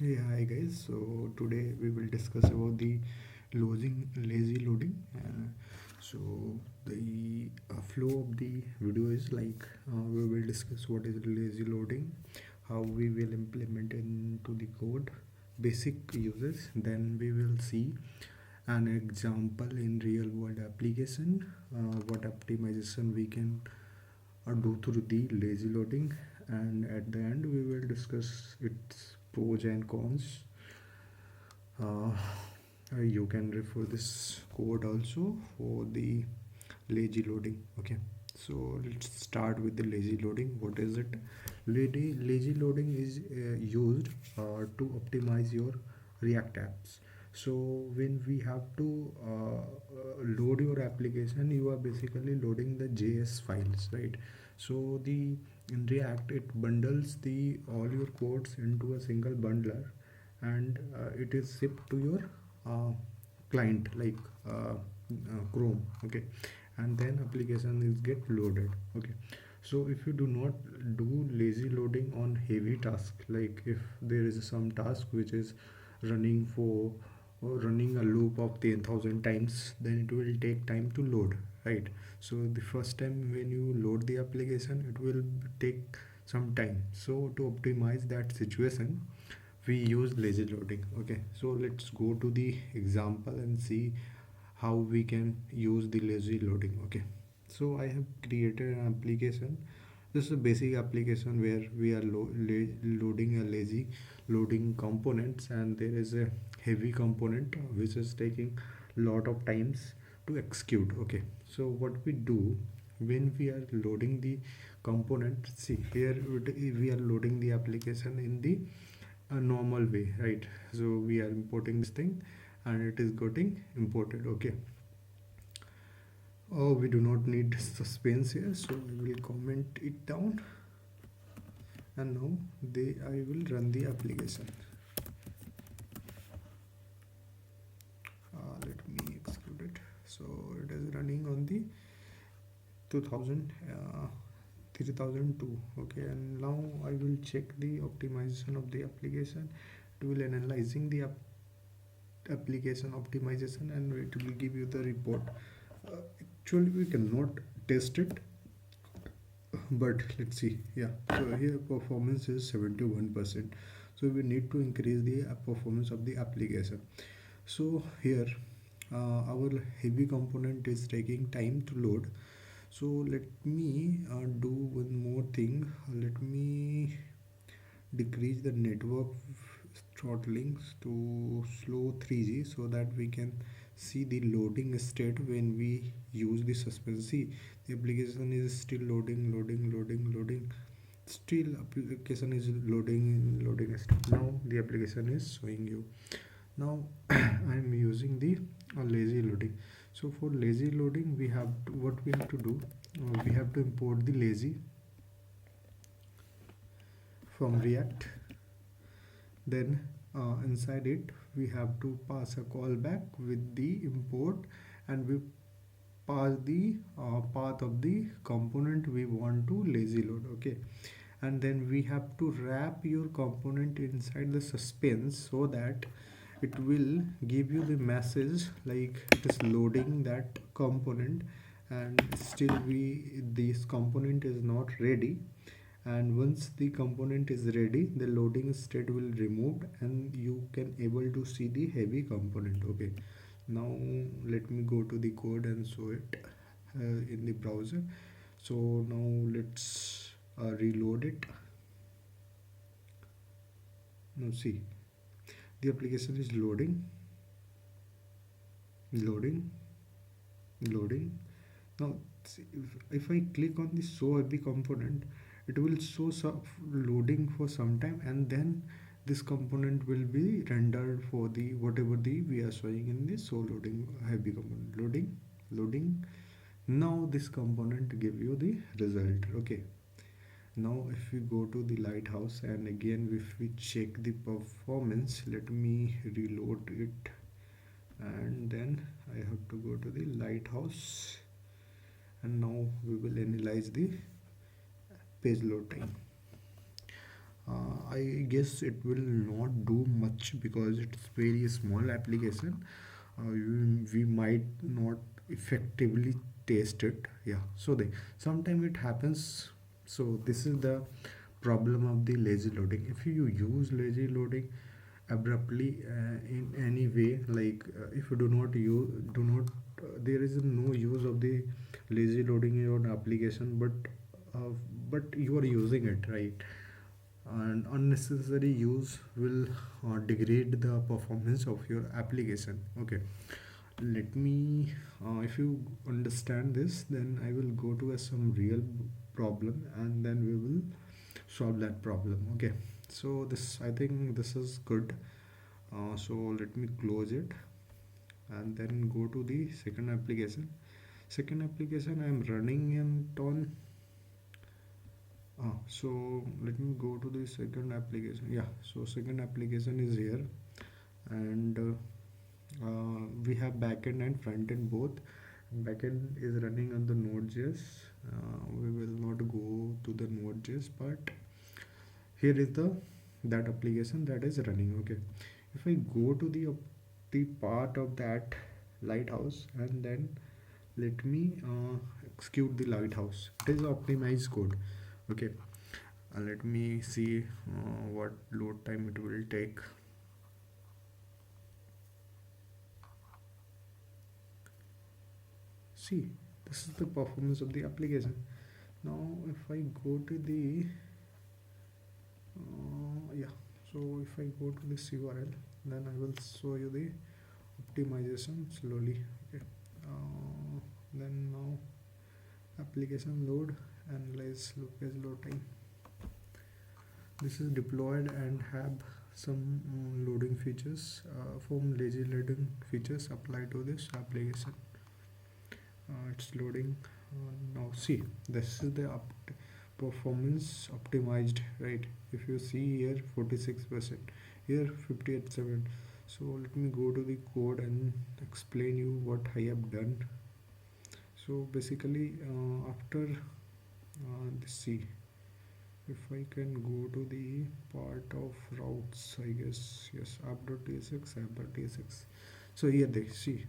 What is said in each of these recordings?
Hey, hi guys. So today we will discuss about the lazy loading. So the flow of the video is like we will discuss what is lazy loading, how we will implement into the code, basic uses. Then we will see an example in real world application, what optimization we can do through the lazy loading, and at the end we will discuss its pros and cons. uh, you can refer this code also for the lazy loading. Okay, so let's start with the lazy loading. What is it? Lazy loading is used to optimize your React apps. So when we have to load your application, you are basically loading the JS files, right? So the in React it bundles the all your codes into a single bundler, and it is shipped to your uh, client like Chrome. Okay, and then application is get loaded. Okay, so if you do not do lazy loading on heavy task, like if there is some task which is running for or running a loop of 10,000 times, then it will take time to load, right? So the first time when you load the application, it will take some time. So to optimize that situation, we use lazy loading. Okay, so let's go to the example and see how we can use the lazy loading. Okay, so I have created an application. This is a basic application where we are loading a lazy loading components, and there is a heavy component which is taking lot of times to execute. Okay, so what we do when we are loading the component, see here we are loading the application in the a normal way, right? So we are importing this thing and it is getting imported. Okay, oh, we do not need suspense here, so I will comment it down, and now I will run the application. Let me exclude it. So it is running on the 2000 3002. Okay, and now I will check the optimization of the application. It will analyzing the application optimization, and it will give you the report. Actually we cannot test it, but let's see. Yeah, so here performance is 71%. So we need to increase the performance of the application. So here our heavy component is taking time to load. So let me do one more thing. Let me decrease the network throttlings to slow 3G, so that we can see the loading state when we use the suspense. See, the application is still loading. Still application is loading state. Now the application is showing you. Now I am using the lazy loading. So for lazy loading, we have to, what we have to do, we have to import the lazy from React. Then inside it we have to pass a callback with the import, and we pass the path of the component we want to lazy load. Okay, and then we have to wrap your component inside the suspense, so that it will give you the message like it is loading that component, and still we this component is not ready. And once the component is ready, the loading state will removed, and you can able to see the heavy component. Okay, now let me go to the code and show it in the browser. So now let's reload it. Now see, the application is loading loading. Now see, if I click on the show heavy component, it will show some loading for some time, and then this component will be rendered for the whatever the we are showing in the show loading heavy component. Loading. Now this component give you the result. Okay, now if we go to the lighthouse, and again if we check the performance, let me reload it, and then I have to go to the lighthouse, and now we will analyze the page load time. I I guess it will not do much because it's very small application. We might not effectively taste it. Yeah, so they sometimes it happens. So this is the problem of the lazy loading. If you use lazy loading abruptly in any way, like if you do not there is no use of the lazy loading in your application, uh, but you are using it, right? And unnecessary use will degrade the performance of your application. Okay, let me if you understand this, then I will go to some real problem and then we will solve that problem. Okay, so this, I think this is good. So let me close it and then go to the second application I am running it on. So let me go to the second application. Yeah, so second application is here, and we have backend and frontend both. Backend is running on the Node.js. We will not go to the Node.js, but here is that application that is running. Okay, if I go to the part of that lighthouse and then let me execute the lighthouse. It is optimized code. Okay, let me see what load time it will take. See, this is the performance of the application. Now if I go to the yeah, so if I go to this URL, then I will show you the optimization slowly. Okay, then now application load, analyze page load time. This is deployed and have some loading features from lazy loading features apply to this application. It's loading now. See, this is the performance optimized, right? If you see here 46%, here 58.7. So let me go to the code and explain you what I have done. So basically after this, see, if I can go to the part of routes, I guess, yes, app.tsx. So here they see,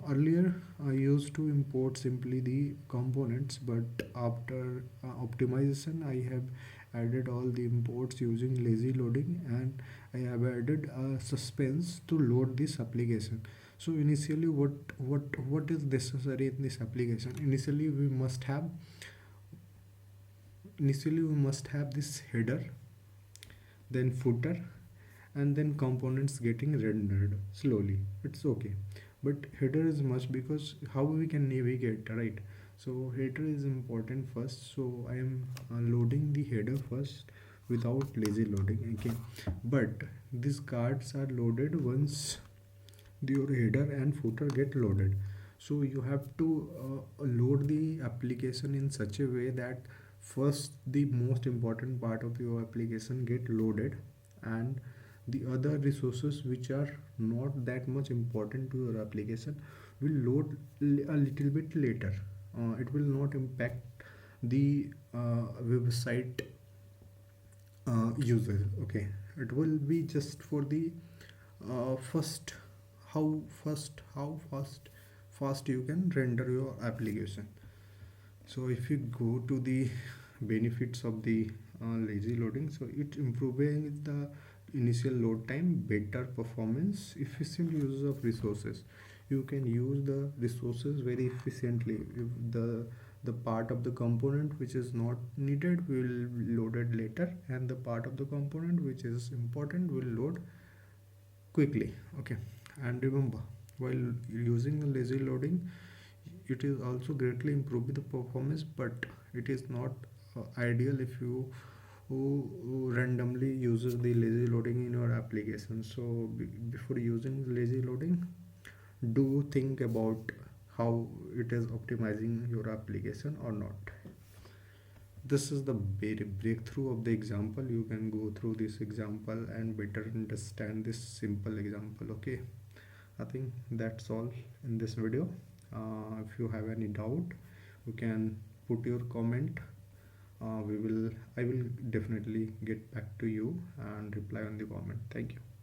earlier I used to import simply the components, but after optimization I have added all the imports using lazy loading, and I have added suspense to load this application. So initially what is necessary in this application? Initially we must have this header, then footer, and then components getting rendered slowly. It's okay, but header is must because how we can navigate, right? So header is important first, so I am loading the header first without lazy loading. Okay, but these cards are loaded once your header and footer get loaded. So you have to load the application in such a way that first the most important part of your application get loaded, and the other resources which are not that much important to your application will load a little bit later. It will not impact the website users. Okay, it will be just for the first how fast you can render your application. So if you go to the benefits of the lazy loading, so it improving the initial load time, better performance, efficient use of resources. You can use the resources very efficiently. If the part of the component which is not needed will loaded later, and the part of the component which is important will load quickly. Okay, and remember, while using the lazy loading, it is also greatly improving the performance, but it is not ideal if you who randomly uses the lazy loading in your application. So before using lazy loading, do think about how it is optimizing your application or not. This is the breakthrough of the example. You can go through this example and better understand this simple example. Okay, I think that's all in this video. If you have any doubt, you can put your comment we will I will definitely get back to you and reply on the comment. Thank you.